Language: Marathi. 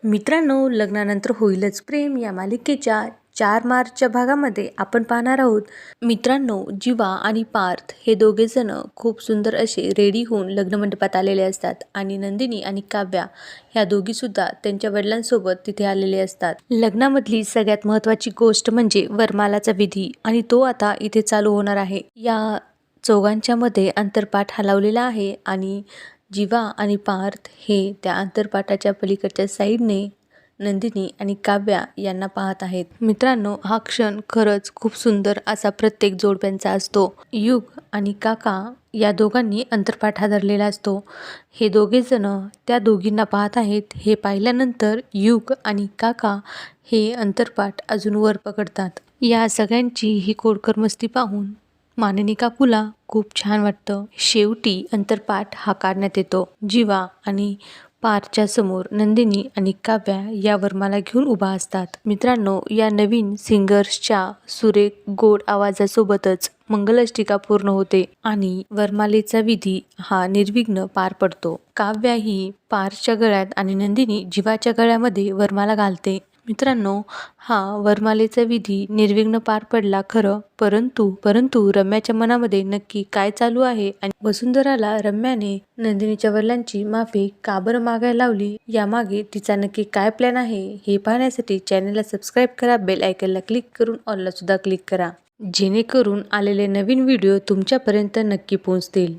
मित्रांनो, लग्नानंतर होईलच प्रेम या मालिकेच्या 4 मार्चच्या भागामध्ये आपण पाहणार आहोत. मित्रांनो, जीवा आणि पार्थ हे दोघे जण खूप सुंदर असे रेडी होऊन लग्नमंडपात आलेले असतात आणि नंदिनी आणि काव्या ह्या दोघी सुद्धा त्यांच्या वडिलांसोबत तिथे आलेले असतात. लग्नामधली सगळ्यात महत्त्वाची गोष्ट म्हणजे वरमालाचा विधी आणि तो आता इथे चालू होणार आहे. या चौघांच्या मध्ये अंतरपाठ हलवलेला आहे आणि जीवा आणि पार्थ हे त्या अंतरपाठाच्या पलीकडच्या साईडने नंदिनी आणि काव्या यांना पाहत आहेत. मित्रांनो, हा क्षण खरंच खूप सुंदर असा प्रत्येक जोडप्यांचा असतो. युग आणि काका या दोघांनी अंतरपाठ धरलेला असतो. हे दोघे जण त्या दोघींना पाहत आहेत. हे पाहिल्यानंतर युग आणि काका हे अंतरपाठ अजून वर पकडतात. या सगळ्यांची ही खोडकर मस्ती पाहून मानिनी काकूला खूप छान वाटतं. शेवटी अंतरपाठ हा काढण्यात येतो. जीवा आणि पारच्या समोर नंदिनी आणि काव्या या वरमाला घेऊन उभा असतात. मित्रांनो, या नवीन सिंगर्सच्या सुरेख गोड आवाजासोबतच मंगलाष्टिका पूर्ण होते आणि वरमालेचा विधी हा निर्विघ्न पार पडतो. काव्या ही पारच्या गळ्यात आणि नंदिनी जीवाच्या गळ्यामध्ये वरमाला घालते. मित्रांनो, हा वरमालेचा विधी निर्विघ्न पार पडला खरं, परंतु रम्याच्या मनामध्ये नक्की काय चालू आहे आणि वसुंधराला रम्याने नंदिनीच्या वडिलांची माफी का बरं मागायला लावली, यामागे तिचा नक्की काय प्लॅन आहे हे पाहण्यासाठी चॅनलला सबस्क्राईब करा, बेल आयकॉनला क्लिक करून ऑलला सुद्धा क्लिक करा, जेणेकरून आलेले नवीन व्हिडिओ तुमच्यापर्यंत नक्की पोहोचतील.